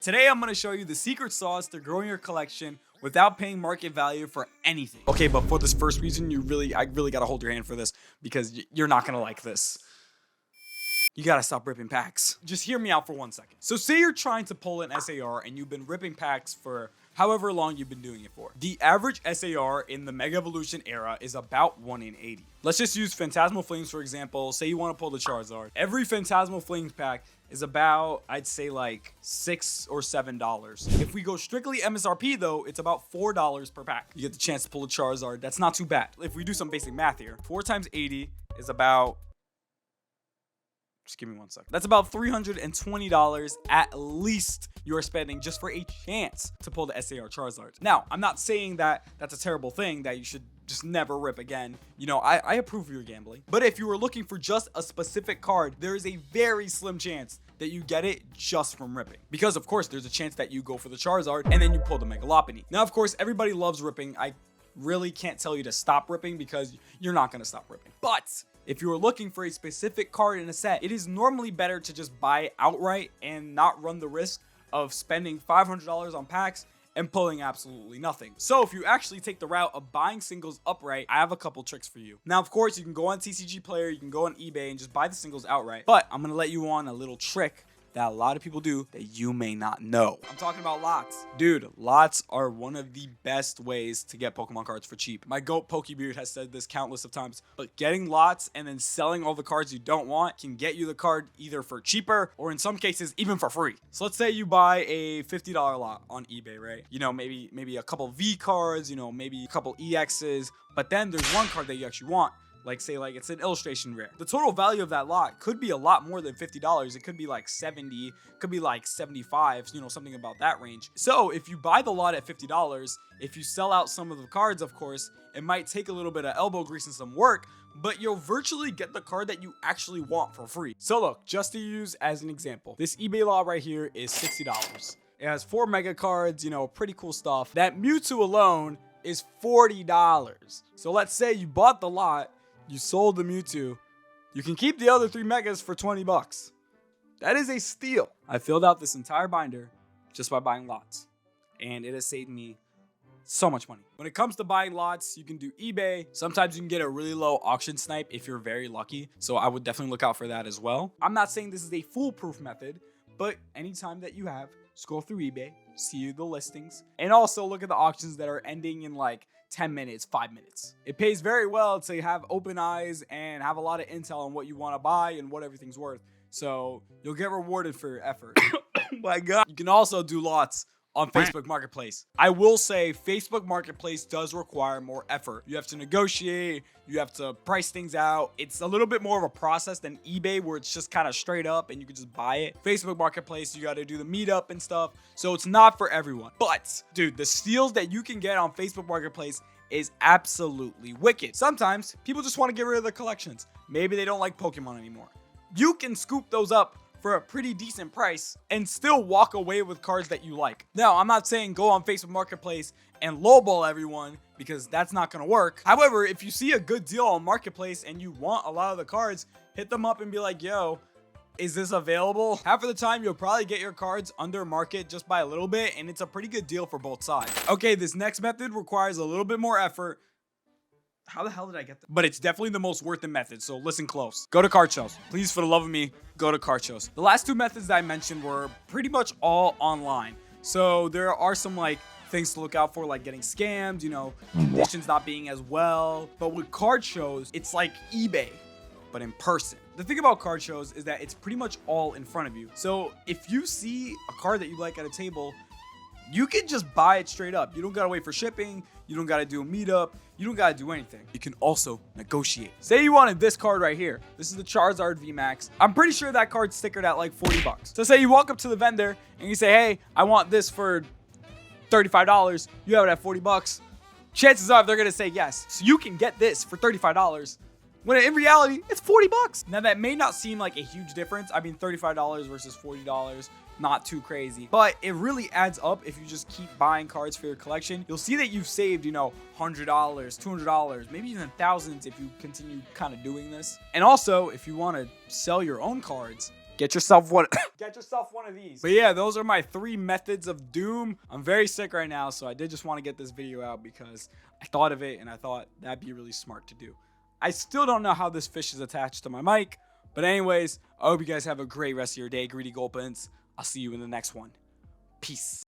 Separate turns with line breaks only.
Today I'm going to show you the secret sauce to growing your collection without paying market value for anything. Okay, but for this first reason, I really got to hold your hand for this because you're not going to like this. You gotta stop ripping packs. Just hear me out for 1 second. So say you're trying to pull an SAR and you've been ripping packs for however long you've been doing it for. The average SAR in the Mega Evolution era is about 1 in 80. Let's just use Phantasmal Flames for example. Say you want to pull the Charizard. Every Phantasmal Flames pack is about, I'd say like $6 or $7. If we go strictly MSRP though, it's about $4 per pack. You get the chance to pull a Charizard. That's not too bad. If we do some basic math here, 4 times 80 is about, just give me 1 second. That's about $320 at least you're spending just for a chance to pull the SAR Charizard. Now, I'm not saying that that's a terrible thing, that you should just never rip again. You know, I approve of your gambling. But if you were looking for just a specific card, there is a very slim chance that you get it just from ripping. Because of course, there's a chance that you go for the Charizard and then you pull the Mega Lopunny. Now, of course, everybody loves ripping. I really can't tell you to stop ripping because you're not gonna stop ripping. But if you are looking for a specific card in a set, it is normally better to just buy it outright and not run the risk of spending $500 on packs and pulling absolutely nothing. So if you actually take the route of buying singles upright, I have a couple tricks for you. Now, of course, you can go on TCG Player, you can go on eBay and just buy the singles outright. But I'm gonna let you on a little trick that a lot of people do that you may not know. I'm talking about lots. Dude, lots are one of the best ways to get Pokemon cards for cheap. My goat Pokebeard has said this countless of times, but getting lots and then selling all the cards you don't want can get you the card either for cheaper or in some cases even for free. So let's say you buy a $50 lot on eBay, right? You know, maybe a couple V cards, you know, maybe a couple EXs, but then there's one card that you actually want. Like say like it's an illustration rare. The total value of that lot could be a lot more than $50. It could be like 70, could be like 75, you know, something about that range. So if you buy the lot at $50, if you sell out some of the cards, of course, it might take a little bit of elbow grease and some work, but you'll virtually get the card that you actually want for free. So look, just to use as an example, this eBay lot right here is $60. It has 4 mega cards, you know, pretty cool stuff. That Mewtwo alone is $40. So let's say you bought the lot, you sold the Mewtwo, you can keep the other 3 megas for 20 bucks. That is a steal. I filled out this entire binder just by buying lots, and it has saved me so much money. When it comes to buying lots, you can do eBay. Sometimes you can get a really low auction snipe if you're very lucky, so I would definitely look out for that as well. I'm not saying this is a foolproof method, but anytime that you have, scroll through eBay, see the listings, and also look at the auctions that are ending in like 10 minutes, 5 minutes. It pays very well to have open eyes and have a lot of intel on what you want to buy and what everything's worth. So you'll get rewarded for your effort. Oh my God. You can also do lots on Facebook Marketplace. I will say Facebook Marketplace does require more effort. You have to negotiate, you have to price things out. It's a little bit more of a process than eBay where it's just kind of straight up and you can just buy it. Facebook Marketplace, you got to do the meetup and stuff. So it's not for everyone. But dude, the steals that you can get on Facebook Marketplace is absolutely wicked. Sometimes people just want to get rid of their collections. Maybe they don't like Pokemon anymore. You can scoop those up for a pretty decent price and still walk away with cards that you like. Now, I'm not saying go on Facebook Marketplace and lowball everyone because that's not gonna work. However, if you see a good deal on Marketplace and you want a lot of the cards, hit them up and be like, yo, is this available? Half of the time, you'll probably get your cards under market just by a little bit, and it's a pretty good deal for both sides. Okay, this next method requires a little bit more effort. How the hell did I get that? But it's definitely the most worth it method, so listen close. Go to card shows. Please, for the love of me, go to card shows. The last 2 methods that I mentioned were pretty much all online. So there are some like things to look out for, like getting scammed, you know, conditions not being as well. But with card shows, it's like eBay, but in person. The thing about card shows is that it's pretty much all in front of you. So if you see a card that you like at a table, you can just buy it straight up. You don't gotta wait for shipping. You don't gotta do a meetup. You don't gotta do anything. You can also negotiate. Say you wanted this card right here. This is the Charizard VMAX. I'm pretty sure that card's stickered at like 40 bucks. So say you walk up to the vendor and you say, hey, I want this for $35. You have it at 40 bucks. Chances are they're gonna say yes. So you can get this for $35. When in reality, it's 40 bucks. Now that may not seem like a huge difference. I mean, $35 versus $40. not too crazy, but it really adds up if you just keep buying cards for your collection. You'll see that you've saved, you know, $100, $200, maybe even thousands if you continue kind of doing this. And also, if you want to sell your own cards, Get yourself one. Get yourself one of these. But yeah, those are my 3 methods of doom. I'm very sick right now, so I did just want to get this video out because I thought of it and I thought that'd be really smart to do. I still don't know how this fish is attached to my mic, but anyways, I hope you guys have a great rest of your day, Greedy Gulpins. I'll see you in the next one. Peace.